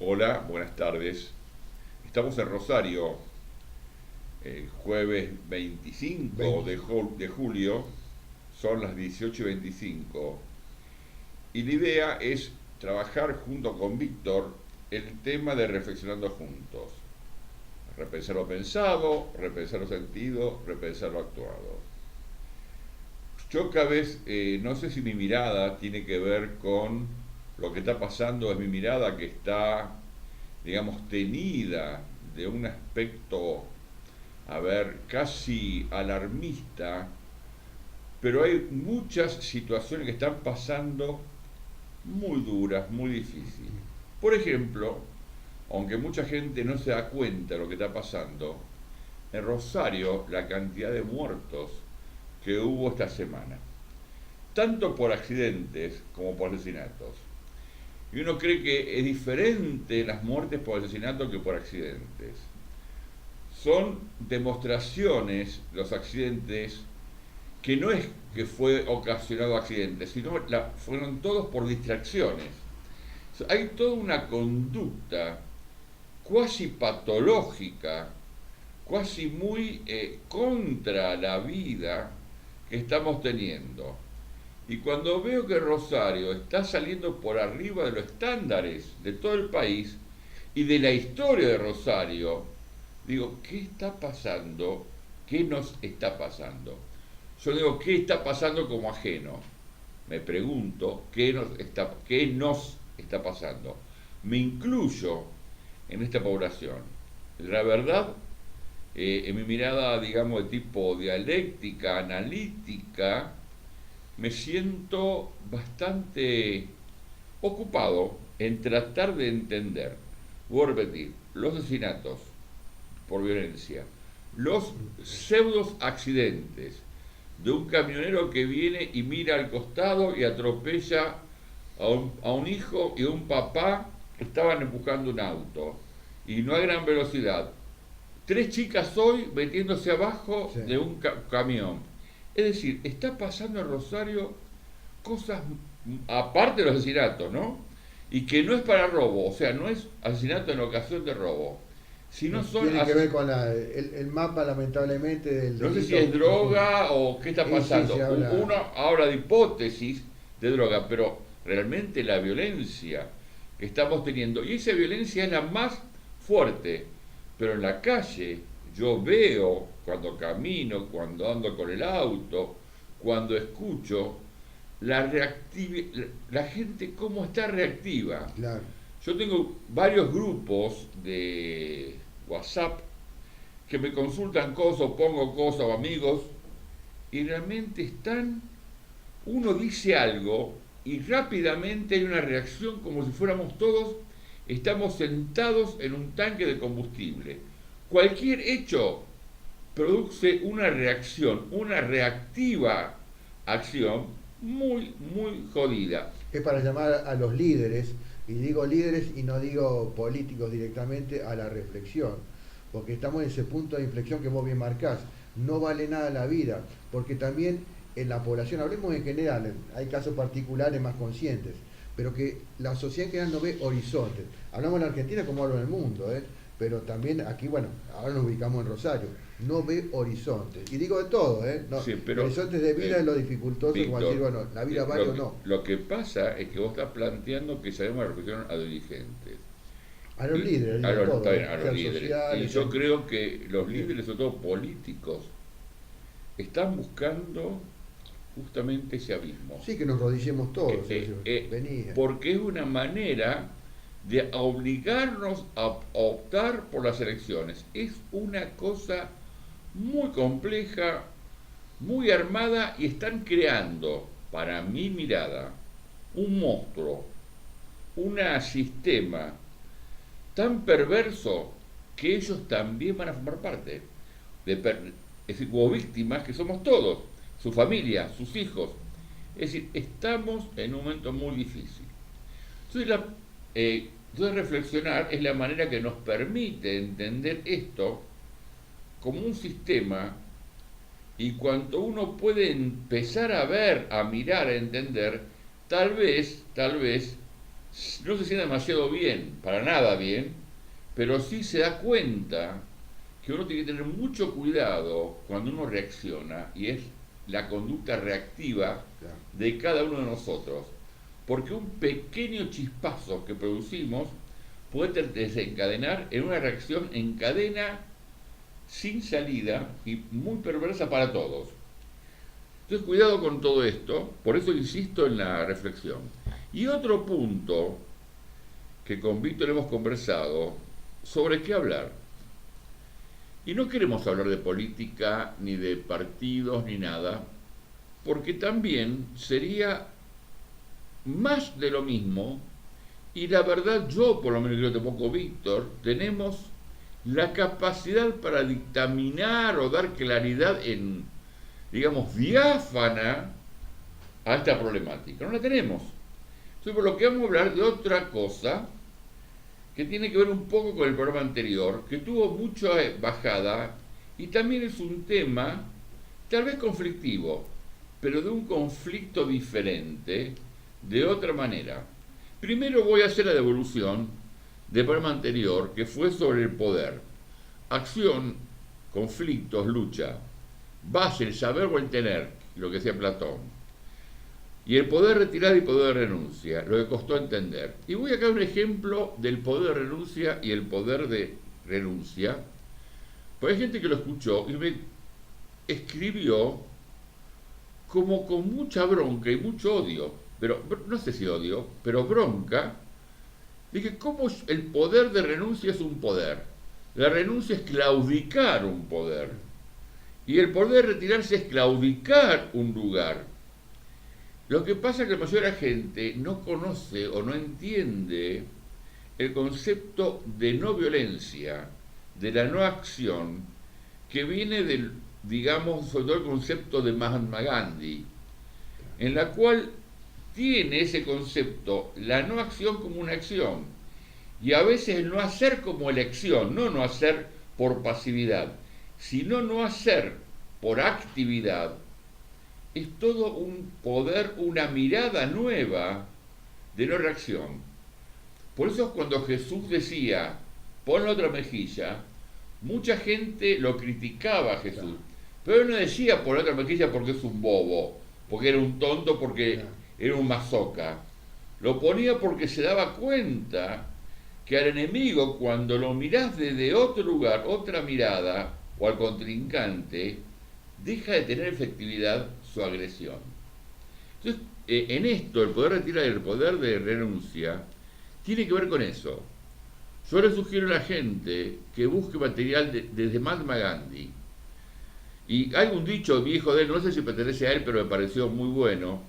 Hola, buenas tardes. Estamos en Rosario, el jueves 25 20. de julio, son las 18:25, y la idea es trabajar junto con Víctor el tema de reflexionando juntos. Repensar lo pensado, repensar lo sentido, repensar lo actuado. Yo cada vez, no sé si mi mirada tiene que ver con lo que está pasando, es mi mirada que está, digamos, tenida de un aspecto, a ver, casi alarmista, pero hay muchas situaciones que están pasando muy duras, muy difíciles. Por ejemplo, aunque mucha gente no se da cuenta de lo que está pasando, en Rosario la cantidad de muertos que hubo esta semana, tanto por accidentes como por asesinatos. Y uno cree que es diferente las muertes por asesinato que por accidentes. Son demostraciones, los accidentes, que no es que fue ocasionado accidentes, sino fueron todos por distracciones. Hay toda una conducta cuasi patológica, cuasi muy contra la vida que estamos teniendo. Y cuando veo que Rosario está saliendo por arriba de los estándares de todo el país y de la historia de Rosario, digo, ¿qué está pasando? ¿Qué nos está pasando? Yo digo, ¿qué está pasando como ajeno? Me pregunto, ¿qué nos está pasando? Me incluyo en esta población. La verdad, en mi mirada, digamos, de tipo dialéctica, analítica, me siento bastante ocupado en tratar de entender, voy a repetir, los asesinatos por violencia, los pseudos accidentes de un camionero que viene y mira al costado y atropella a un hijo y a un papá que estaban empujando un auto y no a gran velocidad. Tres chicas hoy metiéndose abajo Sí. de un camión. Es decir, está pasando en Rosario cosas aparte de los asesinatos, ¿no? Y que no es para robo, o sea, no es asesinato en ocasión de robo, sino No, son tiene que ver con el mapa, lamentablemente, del no sé si es delito conjunto. droga o qué está Y sí, se pasando. habla. Uno habla de hipótesis de droga, pero realmente la violencia que estamos teniendo, y esa violencia es la más fuerte, pero en la calle yo veo, cuando camino, cuando ando con el auto, cuando escucho, la gente cómo está reactiva. Claro. Yo tengo varios grupos de WhatsApp que me consultan cosas, pongo cosas o amigos, y realmente uno dice algo y rápidamente hay una reacción como si fuéramos todos, estamos sentados en un tanque de combustible. Cualquier hecho produce una reacción, una reactiva acción muy, muy jodida. Es para llamar a los líderes, y digo líderes y no digo políticos directamente, a la reflexión, porque estamos en ese punto de inflexión que vos bien marcás. No vale nada la vida, porque también en la población, hablemos en general, hay casos particulares más conscientes, pero que la sociedad en general no ve horizontes. Hablamos en la Argentina como hablo en el mundo, ¿eh? Pero también aquí, bueno, ahora nos ubicamos en Rosario, no ve horizontes. Y digo de todo, ¿eh? No, Sí, pero, horizontes de vida es lo dificultoso, como decir, Víctor, bueno, la vida vale o no. lo que pasa es que vos estás planteando que se dé una reflexión a dirigentes. A los Y líderes, a digo los, está todo, bien, ¿eh? a los Sean líderes. Y sociales, yo sean... creo que los Sí, líderes, sobre todo políticos, están buscando justamente ese abismo. sí que nos rodillemos Eh, todos, eh, eh, venía. Porque es una manera de obligarnos a optar por las elecciones. Es una cosa muy compleja, muy armada, y están creando, para mi mirada, un monstruo, un sistema tan perverso que ellos también van a formar parte. Es decir, como víctimas que somos todos, su familia, sus hijos. Es decir, estamos en un momento muy difícil. Entonces, entonces reflexionar es la manera que nos permite entender esto como un sistema, y cuanto uno puede empezar a ver, a mirar, a entender, tal vez no se siente demasiado bien, para nada bien, pero sí se da cuenta que uno tiene que tener mucho cuidado cuando uno reacciona, y es la conducta reactiva Claro. de cada uno de nosotros. Porque un pequeño chispazo que producimos puede desencadenar en una reacción en cadena sin salida y muy perversa para todos. Entonces, cuidado con todo esto, por eso insisto en la reflexión. Y otro punto que con Víctor hemos conversado, sobre qué hablar. Y no queremos hablar de política, ni de partidos, ni nada, porque también sería más de lo mismo, y la verdad yo, por lo menos creo que tampoco Víctor, tenemos la capacidad para dictaminar o dar claridad en, digamos, diáfana a esta problemática. No la tenemos. Entonces, por lo que vamos a hablar de otra cosa que tiene que ver un poco con el programa anterior, que tuvo mucha bajada y también es un tema tal vez conflictivo, pero de un conflicto diferente, de otra manera. Primero voy a hacer la devolución del programa anterior, que fue sobre el poder. Acción, conflictos, lucha. Base, el saber o el tener, lo que decía Platón. Y el poder retirar y poder de renuncia, lo que costó entender. Y voy a dar un ejemplo del poder de renuncia y el poder de renuncia. Porque hay gente que lo escuchó y me escribió como con mucha bronca y mucho odio, pero no sé si odio, pero bronca. Dije, ¿cómo el poder de renuncia es un poder? La renuncia es claudicar un poder. Y el poder de retirarse es claudicar un lugar. Lo que pasa es que la mayoría de la gente no conoce o no entiende el concepto de no violencia, de la no acción, que viene del, digamos, sobre todo el concepto de Mahatma Gandhi, en la cual tiene ese concepto, la no acción como una acción, y a veces el no hacer como elección, no hacer por pasividad, sino no hacer por actividad, es todo un poder, una mirada nueva de no reacción. Por eso cuando Jesús decía, pon la otra mejilla, mucha gente lo criticaba a Jesús, pero él no decía pon la otra mejilla porque es un bobo, porque era un tonto, porque era un masoca. Lo ponía porque se daba cuenta que al enemigo, cuando lo mirás desde otro lugar, otra mirada, o al contrincante, deja de tener efectividad su agresión. Entonces, en esto, el poder retirar y el poder de renuncia tiene que ver con eso. Yo le sugiero a la gente que busque material desde Mahatma Gandhi. Y hay un dicho viejo de él, no sé si pertenece a él, pero me pareció muy bueno.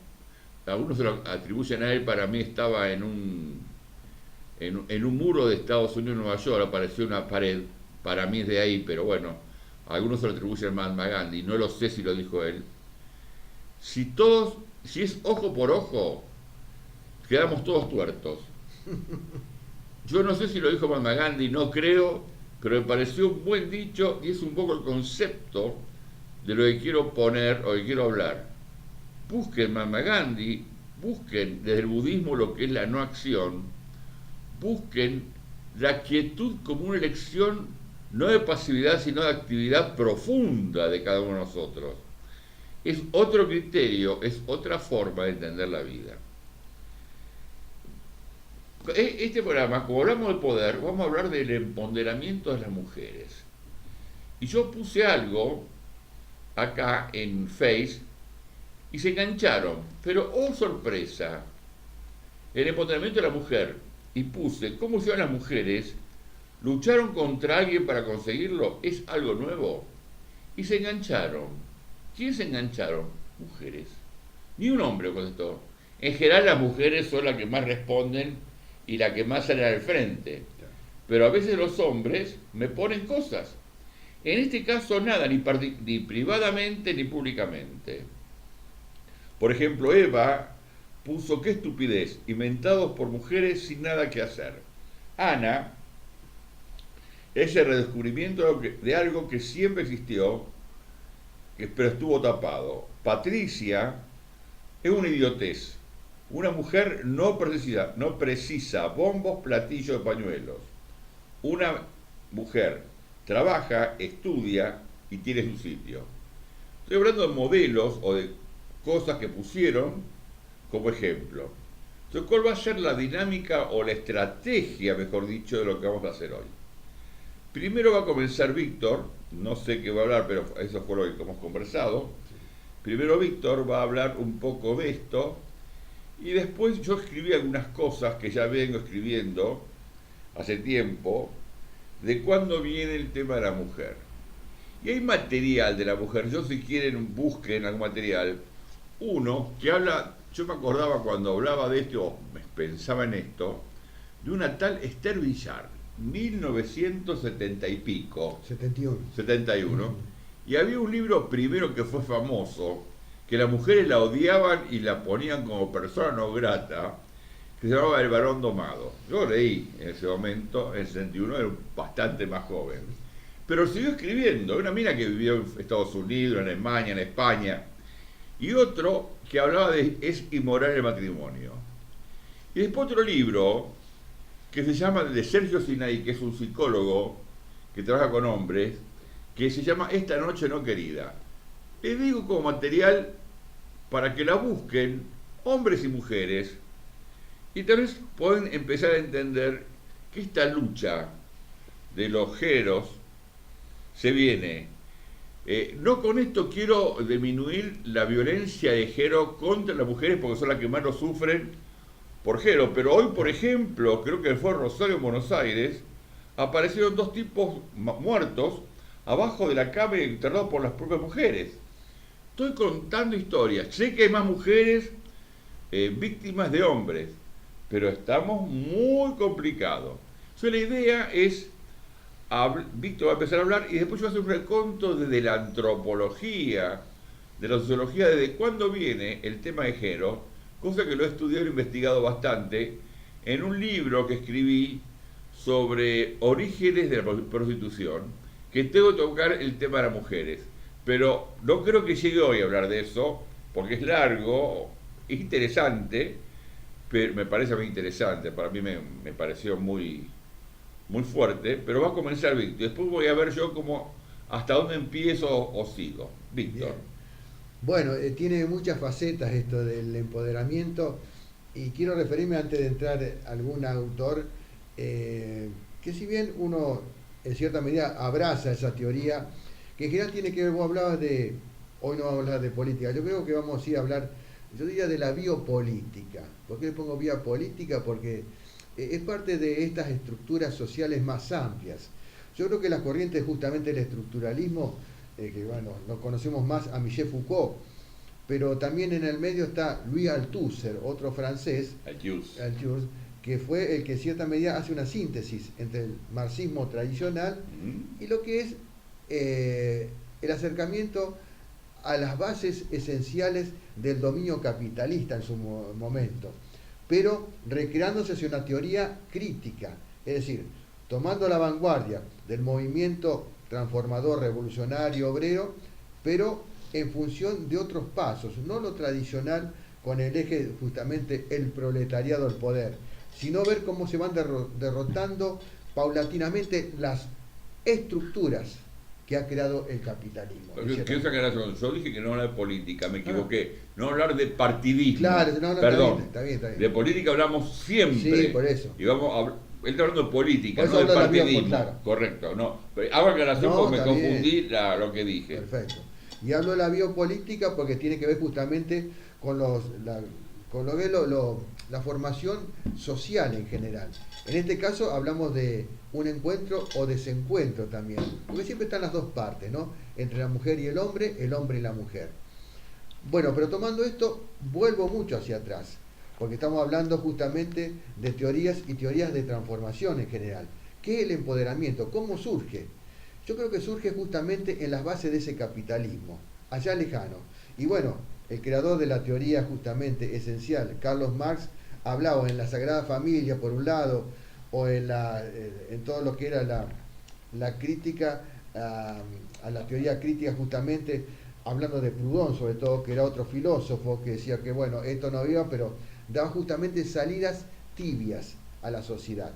Algunos se lo atribuyen a él, para mí estaba en un muro de Estados Unidos, Nueva York, apareció una pared, para mí es de ahí, pero bueno, algunos se lo atribuyen a Mahatma Gandhi, no lo sé si lo dijo él. Si es ojo por ojo, quedamos todos tuertos. Yo no sé si lo dijo Mahatma Gandhi, no creo, pero me pareció un buen dicho y es un poco el concepto de lo que quiero poner o que quiero hablar. Busquen Mahatma Gandhi, busquen desde el budismo lo que es la no acción, busquen la quietud como una elección no de pasividad sino de actividad profunda de cada uno de nosotros. Es otro criterio, es otra forma de entender la vida. Este programa, como hablamos del poder, vamos a hablar del empoderamiento de las mujeres. Y yo puse algo acá en Face y se engancharon, pero oh sorpresa, el empoderamiento de la mujer. Y puse, ¿cómo hicieron las mujeres? ¿Lucharon contra alguien para conseguirlo? ¿Es algo nuevo? Y se engancharon. ¿Quién se engancharon? Mujeres. Ni un hombre contestó. En general las mujeres son las que más responden y las que más salen al frente. Pero a veces los hombres me ponen cosas. En este caso nada, ni privadamente ni públicamente. Por ejemplo, Eva puso qué estupidez, inventados por mujeres sin nada que hacer. Ana, ese redescubrimiento de algo que siempre existió, pero estuvo tapado. Patricia, es una idiotez. Una mujer no precisa bombos, platillos, pañuelos. Una mujer trabaja, estudia y tiene su sitio. Estoy hablando de modelos o de cosas que pusieron como ejemplo. Entonces, ¿cuál va a ser la dinámica o la estrategia, mejor dicho, de lo que vamos a hacer hoy? Primero va a comenzar Víctor, no sé qué va a hablar, pero eso fue lo que hemos conversado. Primero Víctor va a hablar un poco de esto y después yo escribí algunas cosas que ya vengo escribiendo hace tiempo de cuándo viene el tema de la mujer. Y hay material de la mujer, yo si quieren busquen algún material, uno que habla, yo me acordaba cuando hablaba de esto, o pensaba en esto, de una tal Esther Villar, 1970 y pico, 71, y había un libro primero que fue famoso, que las mujeres la odiaban y la ponían como persona no grata, que se llamaba El varón domado. Yo lo leí en ese momento, en el 61, era bastante más joven. Pero siguió escribiendo, una mina que vivió en Estados Unidos, en Alemania, en España, y otro que hablaba de Es inmoral el matrimonio. Y después otro libro que se llama, de Sergio Sinay, que es un psicólogo que trabaja con hombres, que se llama Esta noche no querida. Les digo como material para que la busquen hombres y mujeres, y tal vez pueden empezar a entender que esta lucha de los géneros se viene. No con esto quiero disminuir la violencia de género contra las mujeres porque son las que más lo sufren por género, pero hoy, por ejemplo, creo que fue Rosario en Buenos Aires, aparecieron dos tipos muertos abajo de la cama y enterrados por las propias mujeres. Estoy contando historias. Sé que hay más mujeres víctimas de hombres, pero estamos muy complicados. Entonces la idea es, Víctor va a empezar a hablar y después yo voy a hacer un reconto desde la antropología, de la sociología, desde cuándo viene el tema de género, cosa que lo he estudiado e investigado bastante en un libro que escribí sobre orígenes de la prostitución, que tengo que tocar el tema de las mujeres. Pero no creo que llegue hoy a hablar de eso, porque es largo, es interesante, pero me parece muy interesante, para mí me pareció muy, muy fuerte, pero va a comenzar Víctor. Después voy a ver yo cómo, hasta dónde empiezo o sigo. Víctor. Bien. Bueno, tiene muchas facetas esto del empoderamiento y quiero referirme antes de entrar a algún autor que si bien uno en cierta medida abraza esa teoría, que en general tiene que ver, vos hablabas de, hoy no vamos a hablar de política, yo creo que vamos a ir a hablar, yo diría de la biopolítica. ¿Por qué le pongo biopolítica? Porque es parte de estas estructuras sociales más amplias. Yo creo que las corrientes justamente del estructuralismo, que bueno, nos conocemos más a Michel Foucault, pero también en el medio está Louis Althusser, otro francés, Althusser, que fue el que en cierta medida hace una síntesis entre el marxismo tradicional y lo que es el acercamiento a las bases esenciales del dominio capitalista en su momento, pero recreándose hacia una teoría crítica, es decir, tomando la vanguardia del movimiento transformador, revolucionario, obrero, pero en función de otros pasos, no lo tradicional con el eje justamente el proletariado al poder, sino ver cómo se van derrotando paulatinamente las estructuras que ha creado el capitalismo. Yo dije que no hablar de política, me equivoqué. No hablar de partidismo. Claro, perdón. Está bien. De política hablamos siempre. Sí, por eso. Y él está hablando de política, no de partidismo. Claro. Correcto, no. Hago aclaración porque me confundí lo que dije. Perfecto. Y hablo de la biopolítica porque tiene que ver justamente con la formación social en general. En este caso hablamos de un encuentro o desencuentro también, porque siempre están las dos partes, ¿no? Entre la mujer y el hombre y la mujer. Bueno, pero tomando esto, vuelvo mucho hacia atrás, porque estamos hablando justamente de teorías y teorías de transformación en general. ¿Qué es el empoderamiento? ¿Cómo surge? Yo creo que surge justamente en las bases de ese capitalismo, allá lejano. Y bueno, el creador de la teoría justamente esencial, Carlos Marx, hablaba en la Sagrada Familia, por un lado, o en todo lo que era la crítica, a la teoría crítica justamente, hablando de Proudhon sobre todo, que era otro filósofo que decía que bueno, esto no iba, pero daba justamente salidas tibias a la sociedad.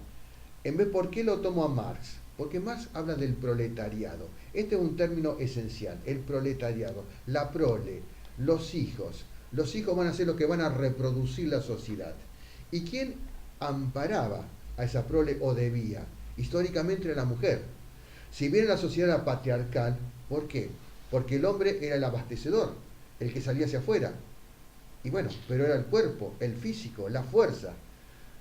¿Por qué lo tomo a Marx? Porque Marx habla del proletariado. Este es un término esencial, el proletariado, la prole, los hijos. Los hijos van a ser los que van a reproducir la sociedad. ¿Y quién amparaba a esa prole o debía? Históricamente era la mujer. Si bien la sociedad era patriarcal, ¿por qué? Porque el hombre era el abastecedor, el que salía hacia afuera. Y bueno, pero era el cuerpo, el físico, la fuerza.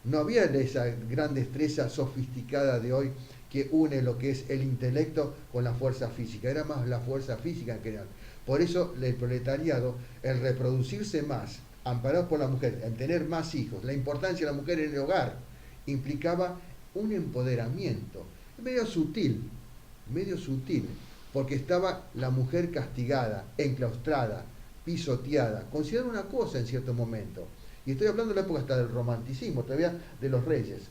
No había esa gran destreza sofisticada de hoy que une lo que es el intelecto con la fuerza física. Era más la fuerza física en general. Por eso el proletariado, el reproducirse más, amparado por la mujer, el tener más hijos, la importancia de la mujer en el hogar, implicaba un empoderamiento medio sutil, porque estaba la mujer castigada, enclaustrada, pisoteada, considerada una cosa en cierto momento. Y estoy hablando de la época hasta del romanticismo, todavía de los reyes.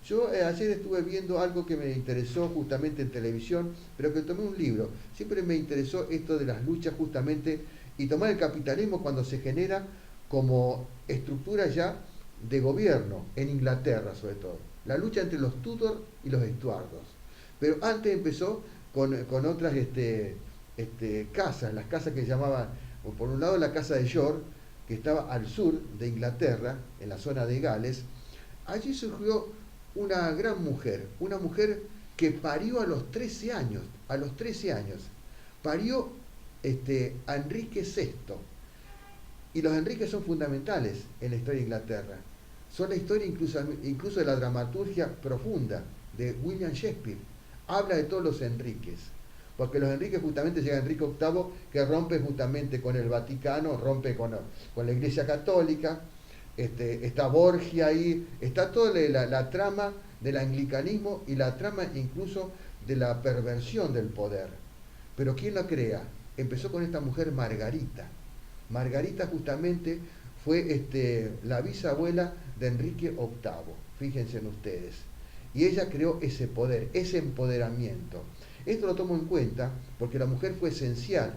Yo ayer estuve viendo algo que me interesó justamente en televisión, pero que tomé un libro. Siempre me interesó esto de las luchas justamente y tomar el capitalismo cuando se genera como estructura ya de gobierno, en Inglaterra sobre todo. La lucha entre los Tudor y los Estuardos. Pero antes empezó con otras casas, las casas que llamaban, por un lado la casa de York, que estaba al sur de Inglaterra, en la zona de Gales. Allí surgió una gran mujer, una mujer que parió a los 13 años, parió a Enrique VI. Y los Enriques son fundamentales en la historia de Inglaterra. Son la historia incluso de la dramaturgia profunda de William Shakespeare. Habla de todos los Enriques. Porque los Enriques justamente llega Enrique VIII, que rompe justamente con el Vaticano, rompe con la Iglesia Católica, está Borgia ahí, está toda la trama del anglicanismo y la trama incluso de la perversión del poder. Pero ¿quién la crea? Empezó con esta mujer Margarita. Margarita justamente fue la bisabuela de Enrique VIII, fíjense en ustedes. Y ella creó ese poder, ese empoderamiento. Esto lo tomo en cuenta porque la mujer fue esencial,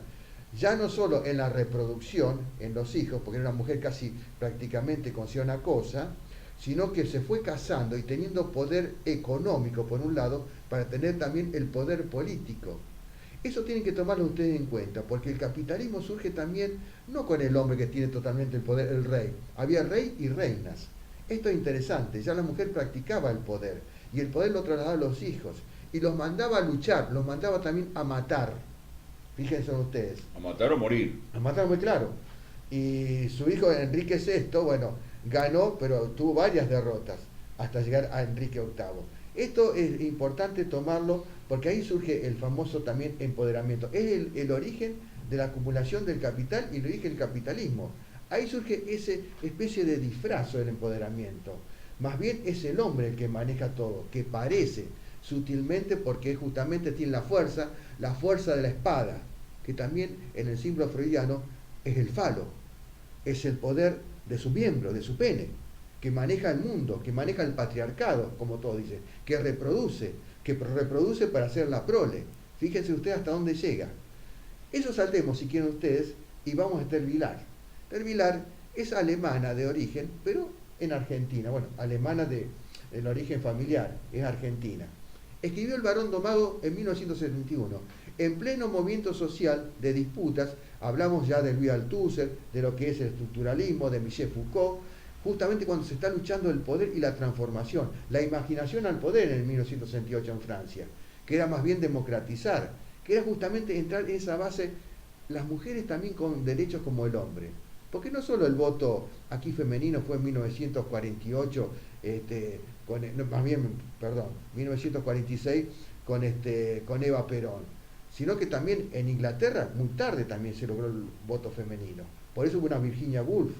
ya no solo en la reproducción, en los hijos, porque era una mujer casi prácticamente conocía una cosa, sino que se fue casando y teniendo poder económico por un lado, para tener también el poder político. Eso tienen que tomarlo ustedes en cuenta, porque el capitalismo surge también no con el hombre que tiene totalmente el poder, el rey. Había rey y reinas. Esto es interesante, ya la mujer practicaba el poder, y el poder lo trasladaba a los hijos, y los mandaba a luchar, los mandaba también a matar. Fíjense ustedes. A matar o morir. A matar, muy claro. Y su hijo Enrique VI, bueno, ganó, pero tuvo varias derrotas hasta llegar a Enrique VIII. Esto es importante tomarlo porque ahí surge el famoso también empoderamiento. Es el origen de la acumulación del capital y el origen del capitalismo. Ahí surge esa especie de disfraz del empoderamiento. Más bien es el hombre el que maneja todo, que parece sutilmente porque justamente tiene la fuerza de la espada, que también en el símbolo freudiano es el falo, es el poder de su miembro, de su pene, que maneja el mundo, que maneja el patriarcado, como todos dicen, que reproduce para hacer la prole. Fíjense ustedes hasta dónde llega. Eso saltemos, si quieren ustedes, y vamos a Esther Vilar. Esther Vilar es alemana de origen, pero en Argentina, bueno, alemana del origen familiar, es argentina. Escribió El varón domado en 1971. En pleno movimiento social de disputas, hablamos ya de Louis Althusser, de lo que es el estructuralismo, de Michel Foucault, justamente cuando se está luchando el poder y la transformación, la imaginación al poder en 1968 en Francia, que era más bien democratizar, que era justamente entrar en esa base, las mujeres también con derechos como el hombre. Porque no solo el voto aquí femenino fue en 1948, más bien, perdón, 1946 con Eva Perón, sino que también en Inglaterra, muy tarde también se logró el voto femenino. Por eso hubo una Virginia Woolf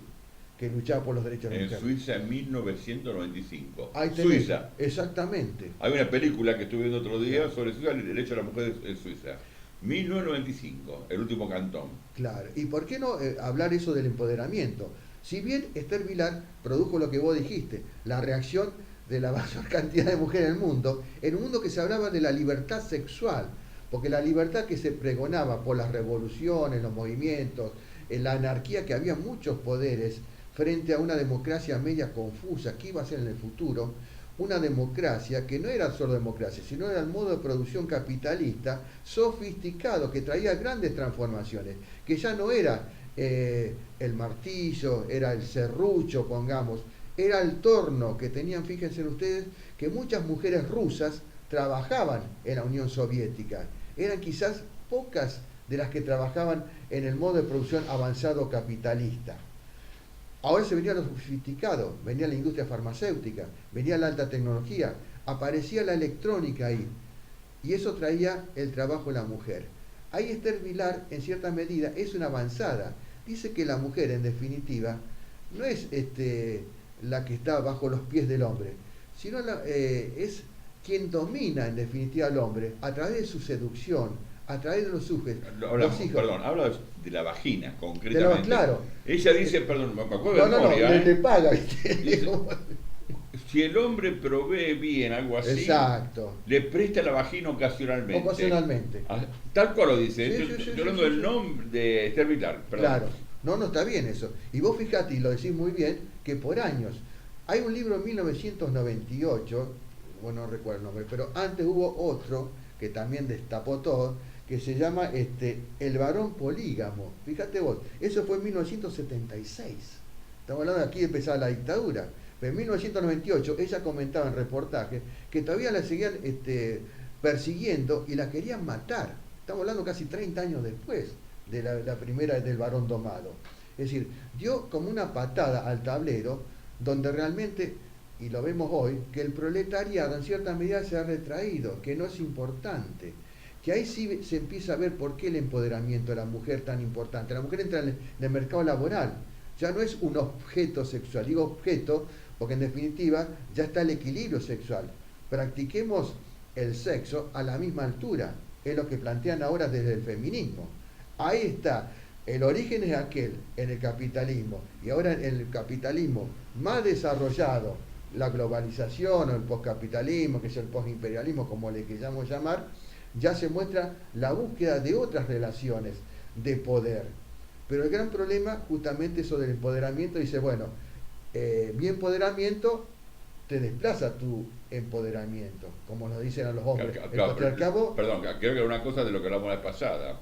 que luchaba por los derechos de la mujer. En Suiza en 1995. Ahí tenés, Suiza. Exactamente. Hay una película que estuve viendo otro día sobre Suiza, el derecho de la mujer en Suiza. 1995, el último cantón. Claro, y por qué no hablar eso del empoderamiento. Si bien Esther Vilar produjo lo que vos dijiste, la reacción de la mayor cantidad de mujeres en el mundo, en un mundo que se hablaba de la libertad sexual, porque la libertad que se pregonaba por las revoluciones, los movimientos, en la anarquía, que había muchos poderes frente a una democracia media confusa que iba a ser en el futuro, una democracia que no era solo democracia, sino era el modo de producción capitalista sofisticado que traía grandes transformaciones, que ya no era el martillo, era el serrucho, pongamos, era el torno que tenían, fíjense ustedes, que muchas mujeres rusas trabajaban en la Unión Soviética. Eran quizás pocas de las que trabajaban en el modo de producción avanzado capitalista. Ahora se venía lo sofisticado, venía la industria farmacéutica, venía la alta tecnología, aparecía la electrónica ahí, y eso traía el trabajo de la mujer. Ahí Esther Vilar, en cierta medida, es una avanzada. Dice que la mujer, en definitiva, no es la que está bajo los pies del hombre, sino es quien domina, en definitiva, al hombre a través de su seducción, a través de los sujetos. Perdón, habla de la vagina, concretamente. Claro. Ella dice, perdón, me acuerdo de memoria, le paga, ¿viste? Dice, si el hombre provee bien, algo así, exacto, le presta la vagina ocasionalmente. Ocasionalmente. Tal cual lo dice. Sí, Estoy hablando del nombre de Esther Vilar, perdón. Claro, no está bien eso. Y vos fijate, y lo decís muy bien, que por años. Hay un libro en 1998, bueno, no recuerdo el nombre, pero antes hubo otro que también destapó todo, que se llama El varón polígamo. Fíjate vos, eso fue en 1976. Estamos hablando de aquí de empezar la dictadura. Pero en 1998 ella comentaba en reportaje que todavía la seguían persiguiendo y la querían matar. Estamos hablando casi 30 años después de la primera del varón domado. Es decir, dio como una patada al tablero donde realmente, y lo vemos hoy, que el proletariado en cierta medida se ha retraído, que no es importante. Que ahí sí se empieza a ver por qué el empoderamiento de la mujer tan importante. La mujer entra en el mercado laboral, ya no es un objeto sexual, digo objeto porque en definitiva ya está el equilibrio sexual. Practiquemos el sexo a la misma altura, es lo que plantean ahora desde el feminismo. Ahí está, el origen es aquel, en el capitalismo, y ahora en el capitalismo más desarrollado, la globalización o el postcapitalismo, que es el postimperialismo, como le queramos llamar, ya se muestra la búsqueda de otras relaciones de poder. Pero el gran problema, justamente eso del empoderamiento, dice, bueno, mi empoderamiento te desplaza tu empoderamiento, como nos dicen a los hombres. Perdón, creo que era una cosa de lo que hablamos la vez pasada.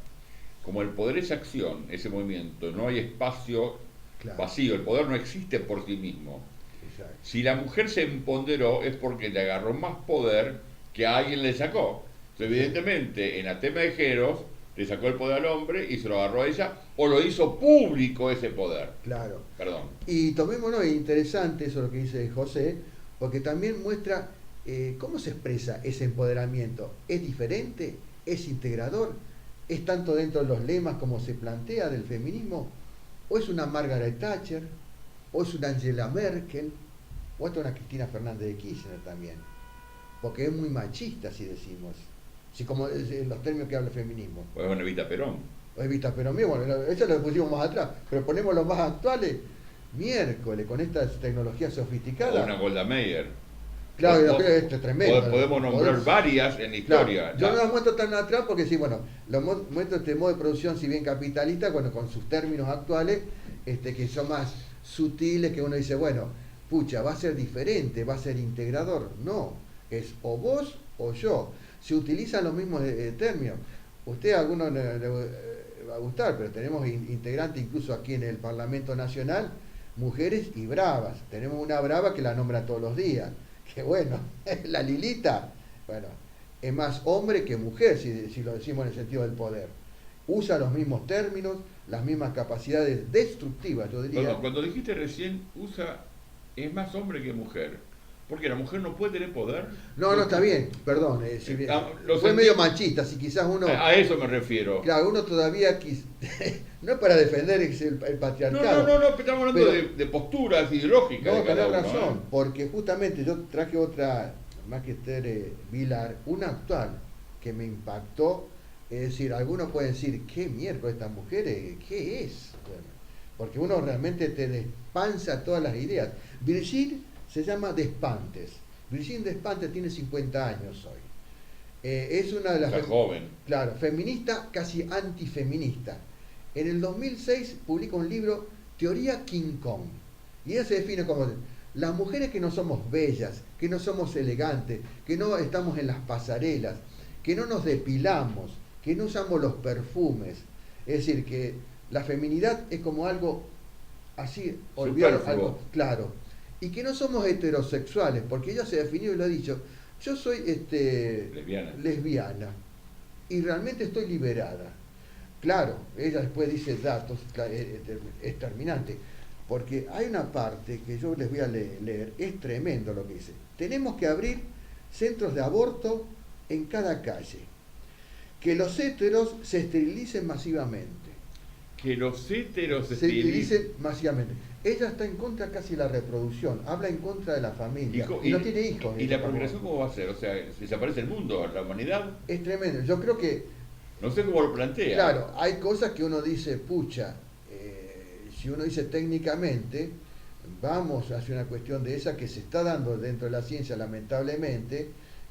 Como el poder es acción, ese movimiento, no hay espacio vacío, el poder no existe por sí mismo. Exacto. Si la mujer se empoderó es porque le agarró más poder que a alguien le sacó. Entonces, evidentemente, en el tema de géneros, le sacó el poder al hombre y se lo agarró a ella, o lo hizo público ese poder. Claro. Perdón. Y tomémonos, es interesante eso lo que dice José, porque también muestra cómo se expresa ese empoderamiento. ¿Es diferente? ¿Es integrador? ¿Es tanto dentro de los lemas como se plantea del feminismo? ¿O es una Margaret Thatcher? ¿O es una Angela Merkel? ¿O es una Cristina Fernández de Kirchner también? Porque es muy machista, si decimos. Sí, como en los términos que habla el feminismo. O es una Evita Perón. O Evita Perón, bueno, eso lo pusimos más atrás, pero ponemos los más actuales, miércoles, con estas tecnologías sofisticadas. O una Golda Meir. Claro, esto es tremendo. Podemos nombrar varias en la historia. Claro, yo no las muestro tan atrás porque sí, bueno, lo muestro este modo de producción, si bien capitalista, bueno, con sus términos actuales, que son más sutiles, que uno dice, bueno, pucha, va a ser diferente, va a ser integrador. No, es o vos o yo. Se utilizan los mismos términos. Usted a alguno le va a gustar, pero tenemos integrantes incluso aquí en el Parlamento Nacional, mujeres y bravas. Tenemos una brava que la nombra todos los días. Que bueno, la Lilita, bueno, es más hombre que mujer, si lo decimos en el sentido del poder. Usa los mismos términos, las mismas capacidades destructivas, yo diría. Bueno, cuando dijiste recién, es más hombre que mujer. Porque la mujer no puede tener poder. No, está bien, perdón. Fue medio machista, si quizás uno... A eso me refiero. Claro, uno todavía no es para defender el patriarcado. No, estamos hablando de posturas ideológicas. No, tenés razón, porque justamente yo traje otra, más que Esther Vilar, una actual que me impactó. Es decir, algunos pueden decir, ¿qué miércoles estas mujeres? ¿Qué es? Bueno, porque uno realmente te despansa todas las ideas. Brigitte se llama Despantes. Brigitte Despantes tiene 50 años hoy. Es una de las... Está joven. Claro, feminista, casi antifeminista. En el 2006 publica un libro, Teoría King Kong. Y ella se define como las mujeres que no somos bellas, que no somos elegantes, que no estamos en las pasarelas, que no nos depilamos, que no usamos los perfumes. Es decir, que la feminidad es como algo así, olvidado, algo claro. Y que no somos heterosexuales, porque ella se definió y lo ha dicho, yo soy lesbiana y realmente estoy liberada. Claro, ella después dice datos, es terminante, porque hay una parte que yo les voy a leer, es tremendo lo que dice. Tenemos que abrir centros de aborto en cada calle, que los héteros se esterilicen masivamente. Que los héteros se esterilicen masivamente. Ella está en contra casi de la reproducción, habla en contra de la familia, y no tiene hijos. ¿Y la procreación cómo va a ser? O sea, ¿desaparece el mundo, la humanidad? Es tremendo, yo creo que... No sé cómo lo plantea. Claro, hay cosas que uno dice, pucha, si uno dice técnicamente, vamos hacia una cuestión de esa que se está dando dentro de la ciencia, lamentablemente,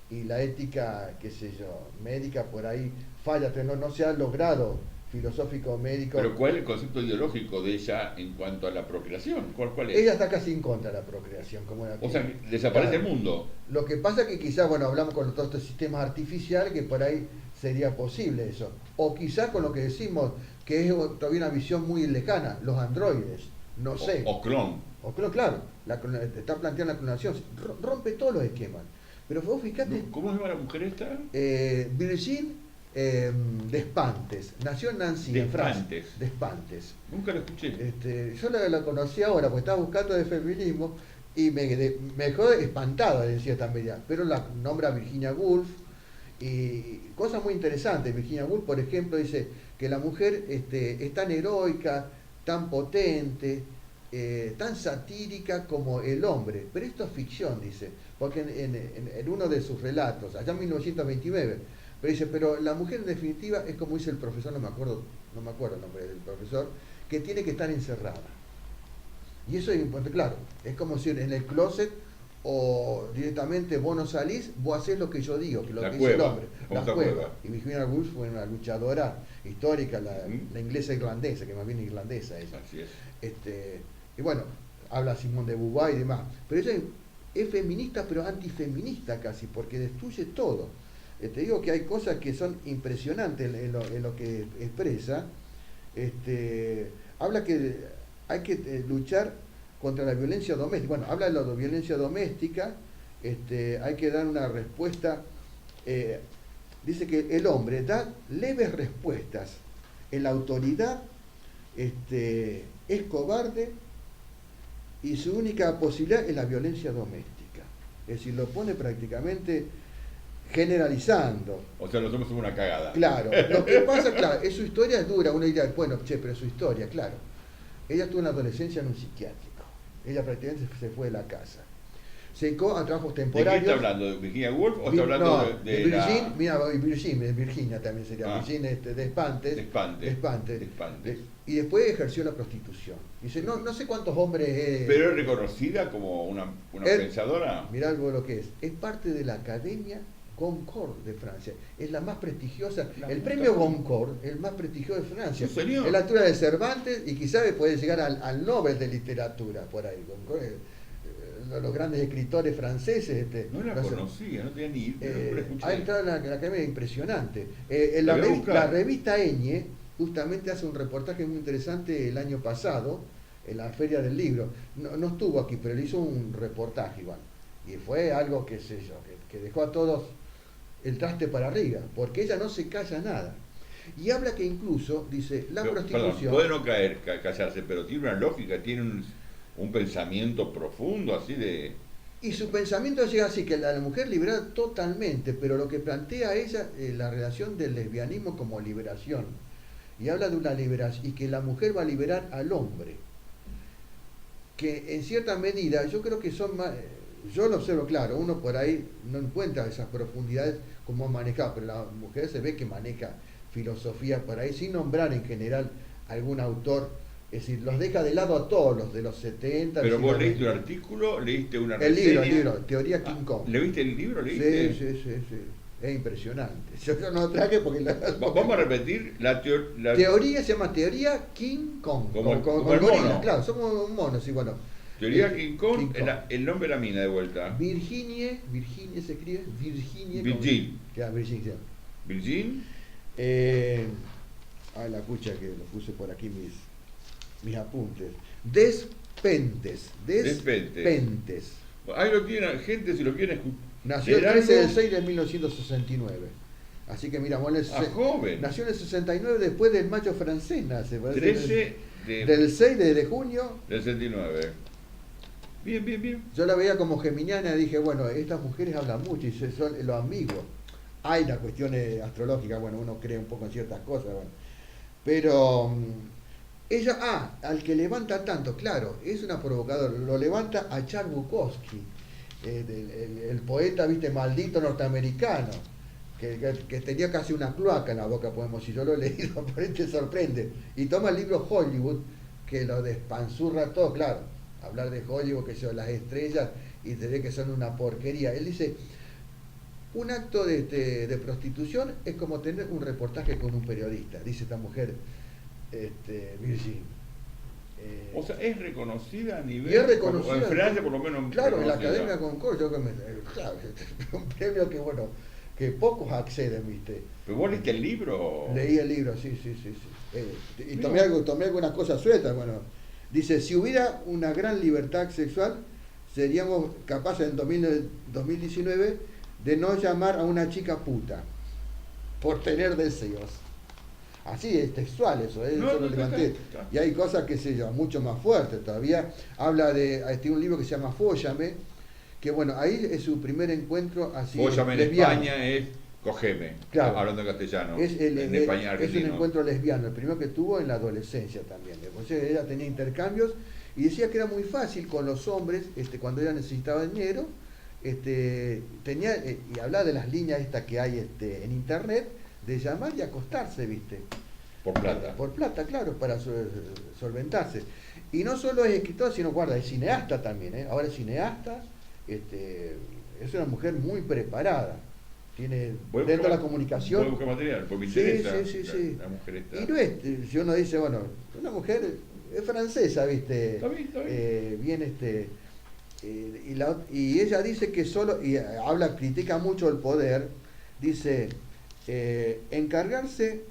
y la ética, qué sé yo, médica por ahí falla, pero no se ha logrado filosófico médico. Pero ¿cuál es el concepto ideológico de ella en cuanto a la procreación? ¿Cuál es? Ella está casi en contra de la procreación. O sea, desaparece el mundo. Lo que pasa es que quizás, bueno, hablamos con todos estos sistemas artificiales que por ahí sería posible eso. O quizás con lo que decimos, que es todavía una visión muy lejana, los androides, no sé. O clon. O clon, claro, está planteando la clonación, rompe todos los esquemas. Pero vos fíjate... ¿Cómo se llama la mujer esta? Virgin Despentes, nació en Nancy, en Francia. Despentes. Nunca lo escuché. Yo la conocí ahora porque estaba buscando de feminismo y me dejó espantado, decía esta media. Pero la nombra Virginia Woolf y cosas muy interesantes. Virginia Woolf, por ejemplo, dice que la mujer es tan heroica, tan potente, tan satírica como el hombre. Pero esto es ficción, dice, porque en uno de sus relatos, allá en 1929, pero dice, pero la mujer en definitiva es como dice el profesor, no me acuerdo el nombre del profesor, que tiene que estar encerrada. Y eso es importante, claro, es como si en el closet o directamente vos no salís, vos hacés lo que yo digo, que lo que dice el hombre. La cueva. Y Virginia Woolf fue una luchadora histórica, la inglesa irlandesa, que más bien irlandesa ella. Así es. Y bueno, habla Simone de Beauvoir y demás. Pero ella es feminista, pero antifeminista casi, porque destruye todo. Te digo que hay cosas que son impresionantes en lo que expresa. Habla que hay que luchar contra la violencia doméstica. Bueno, habla de la violencia doméstica, hay que dar una respuesta. Dice que el hombre da leves respuestas. En la autoridad es cobarde y su única posibilidad es la violencia doméstica. Es decir, lo pone prácticamente generalizando. O sea, nosotros somos una cagada. Claro, lo que pasa, claro, es su historia es dura. Uno diría, bueno, pero su historia, claro. Ella tuvo una adolescencia en un psiquiátrico. Ella prácticamente se fue de la casa. Se dedicó a trabajos temporarios. ¿De qué está hablando? ¿De Virginia Woolf o está hablando de Virgin, la... Mira, Virginia también sería. Virgin Despentes. Y después ejerció la prostitución. Dice, no sé cuántos hombres... Pero es reconocida como una pensadora. Mirá algo de lo que es parte de la Academia Goncourt de Francia, es la más prestigiosa, el premio Goncourt, el más prestigioso de Francia, es la altura de Cervantes y quizás puede llegar al Nobel de Literatura por ahí. Goncourt, los grandes escritores franceses. No la conocía, no tenía ni idea. Ha entrado en la academia impresionante. La revista Eñe justamente hace un reportaje muy interesante el año pasado en la Feria del Libro. No estuvo aquí, pero le hizo un reportaje igual. Y fue algo, qué sé yo, que dejó a todos el traste para arriba, porque ella no se calla nada. Y habla que incluso, dice, prostitución... Perdón, puede no callarse, pero tiene una lógica, tiene un pensamiento profundo, así de... Y su pensamiento llega así, que la mujer libera totalmente, pero lo que plantea ella es la relación del lesbianismo como liberación. Y habla de una liberación, y que la mujer va a liberar al hombre. Que en cierta medida, yo creo que son más... Yo lo observo, claro, uno por ahí no encuentra esas profundidades como manejado, pero la mujer se ve que maneja filosofía por ahí, sin nombrar en general algún autor, es decir, los deja de lado a todos los de los 70. Pero vos leíste un artículo, leíste una reseña. El libro, Teoría King Kong. ¿Leíste el libro? ¿Leíste? Sí. Es impresionante. Yo no lo traje porque... Vamos a repetir la teoría, se llama Teoría King Kong. Como el mono. Claro, somos monos y bueno... Teoría King Kong, King Kong. el nombre de la mina de vuelta. Virginie se escribe, Virginie. Virgin. Virginie. Virgin. La pucha que lo puse por aquí mis apuntes. Despentes. Ahí lo tienen, gente, si lo quieren escuchar. Nació el 13 del 6 de 1969. Así que mira, joven. Nació en el 69 después del mayo francés, nace. 13 del 6 de junio del 69. Bien. Yo la veía como geminiana y dije, bueno, estas mujeres hablan mucho y son los amigos. Hay las cuestiones astrológicas, bueno, uno cree un poco en ciertas cosas, bueno. Pero ella, al que levanta tanto, claro, es una provocadora, lo levanta a Charles Bukowski, el poeta, viste, maldito norteamericano, que tenía casi una cloaca en la boca, podemos, si yo lo he leído, por ahí te sorprende. Y toma el libro Hollywood, que lo despanzurra todo, claro. Hablar de Hollywood, que son las estrellas, y te ve que son una porquería. Él dice, un acto de prostitución es como tener un reportaje con un periodista, dice esta mujer, Virgin. O sea, es reconocida a nivel... Y es reconocida. En Francia, por lo menos. Claro, en la Academia Concord, claro, un premio que, bueno, que pocos acceden, ¿viste? ¿Pero vos leíste el libro? Leí el libro, sí. Y tomé algunas cosas sueltas, bueno. Dice, si hubiera una gran libertad sexual, seríamos capaces en 2019 de no llamar a una chica puta por tener deseos. Así es textual eso, eso lo levanté. Y hay cosas, qué sé yo, mucho más fuertes todavía. Habla tiene un libro que se llama Fóllame, que bueno, ahí es su primer encuentro así. Fóllame en España es cogeme, claro, hablando en castellano. En España argentino. Es un encuentro lesbiano, el primero que tuvo en la adolescencia también. Entonces ella tenía intercambios y decía que era muy fácil con los hombres, cuando ella necesitaba dinero, tenía, y hablaba de las líneas estas que hay en internet, de llamar y acostarse, ¿viste? Por plata. Por plata, claro, para solventarse. Y no solo es escritora, sino, guarda, es cineasta también, ¿eh? Ahora es cineasta, es una mujer muy preparada. Tiene dentro de la comunicación. Puede buscar material, pues me interesa. Sí. La mujer está. Y no es, si uno dice, bueno, una mujer es francesa, ¿viste? Está bien. Bien, y ella dice que solo, y critica mucho el poder, dice, encargarse,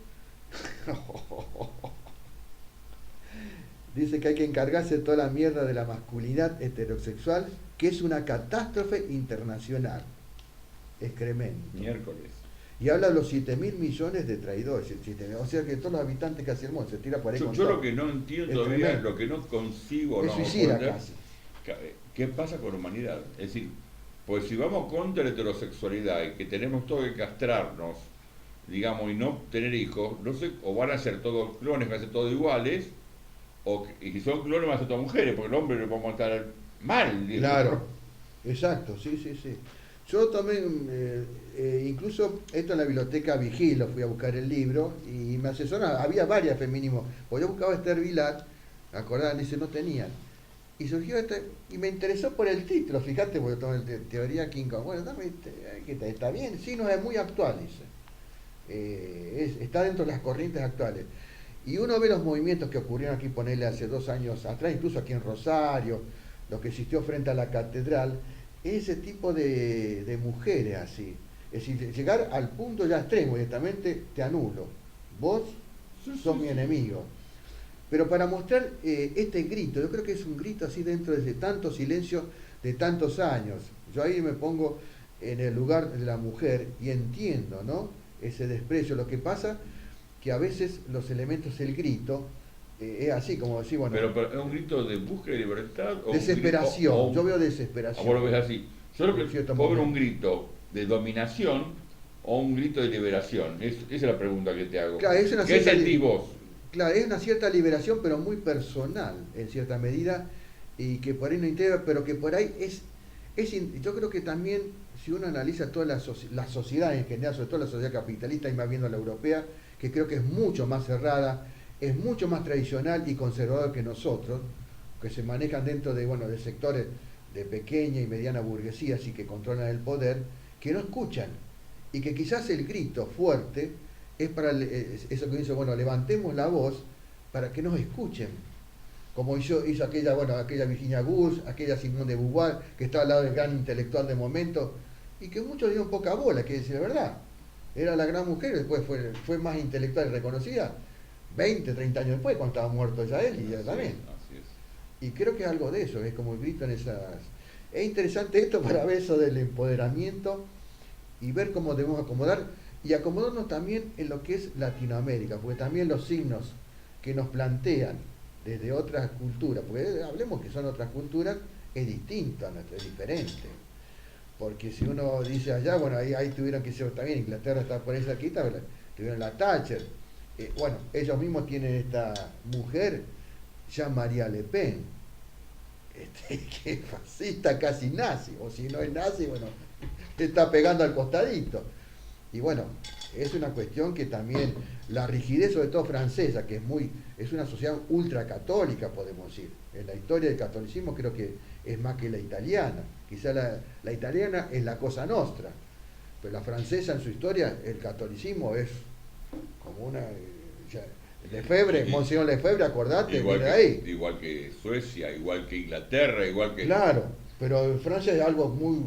dice que hay que encargarse de toda la mierda de la masculinidad heterosexual, que es una catástrofe internacional. Excremento. Miércoles. Y habla de los 7.000 millones de traidores, o sea que todos los habitantes que hace el mundo se tira por ahí. Yo lo que no entiendo todavía, lo que no consigo, es suicida casi. ¿Qué pasa con la humanidad? Es decir, pues si vamos contra la heterosexualidad y que tenemos todo que castrarnos, digamos, y no tener hijos, no sé, o van a ser todos clones, van a ser todos iguales, y si son clones van a ser todas mujeres, porque el hombre lo vamos a estar mal. Digamos. Claro, exacto, sí. Yo tomé, incluso esto en la biblioteca Vigilo, fui a buscar el libro y me asesoraron, había varias feminismos, porque yo buscaba Esther Vilar, acordaban, dice, no tenían. Y surgió y me interesó por el título, fíjate, porque tomé teoría King Kong. Bueno, está bien, sí, no es muy actual, dice. Está dentro de las corrientes actuales. Y uno ve los movimientos que ocurrieron aquí, ponerle hace 2 años atrás, incluso aquí en Rosario, lo que existió frente a la catedral, ese tipo de mujeres así. Es decir, llegar al punto ya extremo, directamente te anulo. Vos sos mi enemigo. Pero para mostrar este grito, yo creo que es un grito así dentro de tanto silencio de tantos años. Yo ahí me pongo en el lugar de la mujer y entiendo, ¿no? Ese desprecio. Lo que pasa que a veces los elementos, el grito, es así, como decir, bueno... Pero ¿es un grito de búsqueda de libertad? O desesperación, yo veo desesperación. Vos lo ves así. Yo lo que puedo ver un grito de dominación o un grito de liberación. Esa es la pregunta que te hago. Claro, ¿Qué sentís vos? Claro, es una cierta liberación, pero muy personal, en cierta medida, y que por ahí no integra, pero que por ahí yo creo que también, si uno analiza toda la sociedad en general, sobre todo la sociedad capitalista y más viendo la europea, que creo que es mucho más cerrada, es mucho más tradicional y conservador que nosotros, que se manejan dentro de sectores de pequeña y mediana burguesía, así que controlan el poder, que no escuchan, y que quizás el grito fuerte es para eso que dice, bueno, levantemos la voz para que nos escuchen, como hizo aquella, bueno, aquella Virginia Woolf, aquella Simone de Beauvoir, que está al lado del gran intelectual de momento, y que muchos dieron poca bola, que decir la verdad. Era la gran mujer, después fue más intelectual y reconocida 20, 30 años después, cuando estaba muerto ya él y ella también. Así es. Y creo que es algo de eso, es como el grito en esas... Es interesante esto para ver eso del empoderamiento y ver cómo debemos acomodar y acomodarnos también en lo que es Latinoamérica, porque también los signos que nos plantean desde otras culturas, porque hablemos que son otras culturas, es distinto a nuestro, es diferente. Porque si uno dice allá, bueno, ahí tuvieron que ser también, Inglaterra está por ahí cerquita, tuvieron la Thatcher. Bueno, ellos mismos tienen esta mujer, Jean-Marie Le Pen, que es fascista casi nazi, o si no es nazi, bueno, está pegando al costadito. Y bueno, es una cuestión que también, la rigidez sobre todo francesa, que es una sociedad ultracatólica, podemos decir. En la historia del catolicismo creo que es más que la italiana. Quizá la italiana es la cosa nostra, pero la francesa en su historia, el catolicismo es como una... Lefebvre, Monseñor Lefebvre, acordate, Igual viene de que, ahí. igual que Suecia, igual que Inglaterra, igual que... Claro, pero en Francia es algo muy...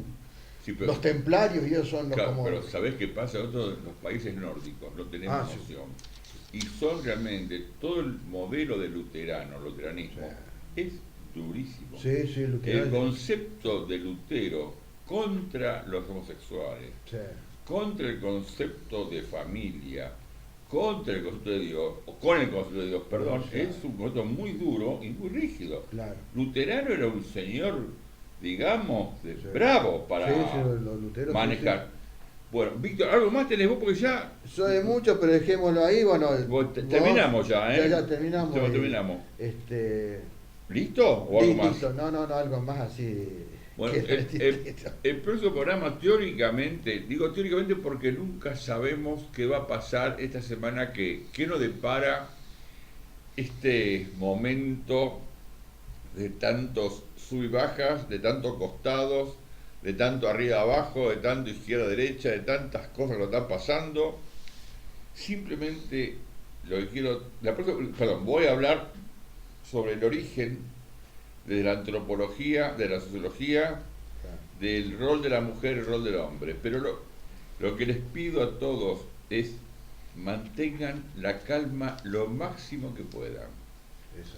Sí, pero, Los templarios y ellos son los claro, como... pero ¿sabés qué pasa? Nosotros los países nórdicos no tenemos Sí. noción. Y son realmente, todo el modelo de luteranismo, es durísimo. Sí, sí, El concepto de Lutero contra los homosexuales, Sí, contra el concepto de familia, contra el concepto de Dios, o con el concepto de Dios, perdón, Sí. es un concepto muy duro y muy rígido. claro. Luterano era un señor, digamos, Sí. bravo para Sí, sí, los luteros, manejar. sí, Bueno, Víctor, algo más tenés vos porque ya Soy de mucho, pero dejémoslo ahí, bueno. terminamos ya, ¿eh? Ya terminamos. Terminamos. Este, ¿Listo? ¿O algo más? listo, no, algo más así. Bueno, que- el próximo programa teóricamente, digo teóricamente porque nunca sabemos qué va a pasar esta semana, qué nos depara este momento de tantos sub y bajas, de tantos costados, de tanto arriba abajo, de tanto izquierda derecha, de tantas cosas que nos están pasando. Simplemente lo que quiero, voy a hablar sobre el origen de la antropología, de la sociología, del rol de la mujer y el rol del hombre. Pero lo que les pido a todos es mantengan la calma lo máximo que puedan.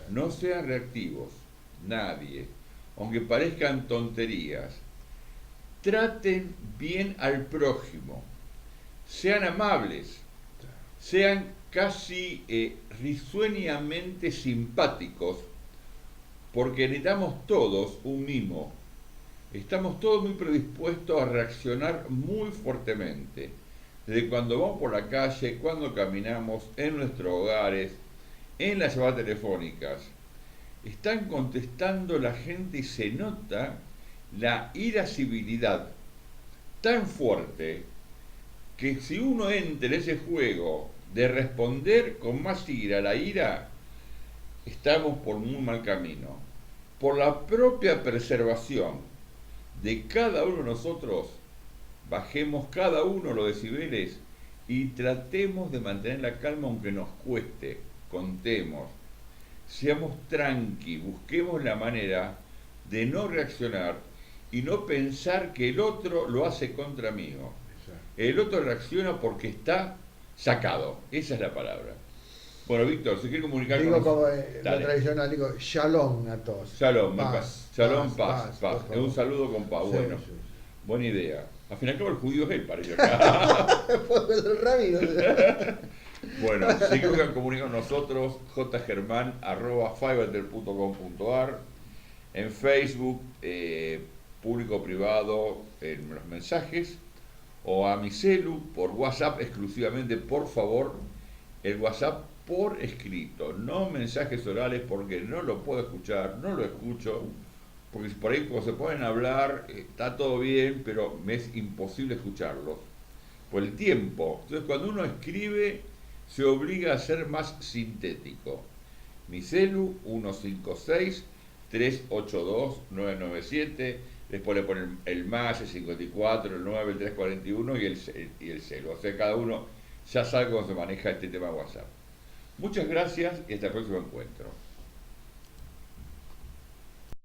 No sean reactivos, nadie, aunque parezcan tonterías. Traten bien al prójimo, sean amables, sean casi risueñamente simpáticos, porque necesitamos todos un mimo. Estamos todos muy predispuestos a reaccionar muy fuertemente. Desde cuando vamos por la calle, cuando caminamos, en nuestros hogares, en las llamadas telefónicas. Están contestando la gente y se nota la irascibilidad tan fuerte que si uno entra en ese juego de responder con más ira a la ira, estamos por muy mal camino. Por la propia preservación de cada uno de nosotros, bajemos cada uno los decibeles y tratemos de mantener la calma aunque nos cueste, contemos, seamos tranqui, busquemos la manera de no reaccionar y no pensar que el otro lo hace contra mí. El otro reacciona porque está sacado, esa es la palabra. Bueno, Víctor, si quiere comunicar digo con como nosotros, lo tradicional, digo shalom a todos. Shalom, Paz, shalom, paz, paz. por Es un favor. saludo con paz. Sí, Bueno, sí. buena idea. Al fin y al cabo el judío es él, parece acá. Fue el rabino. Bueno, si quieren comunicar con nosotros, jgerman@fivertel.com.ar, en Facebook, público privado en los mensajes, o a mi celu por WhatsApp exclusivamente, por favor, el WhatsApp por escrito, no mensajes orales porque no lo puedo escuchar, no lo escucho, porque por ahí cuando se ponen a hablar está todo bien, pero me es imposible escucharlos por el tiempo. Entonces cuando uno escribe se obliga a ser más sintético. Mi celu 156-382-997, después le ponen el más, el 54, el 9, el 341 y el celu. O sea, cada uno ya sabe cómo se maneja este tema de WhatsApp. Muchas gracias y hasta el próximo encuentro.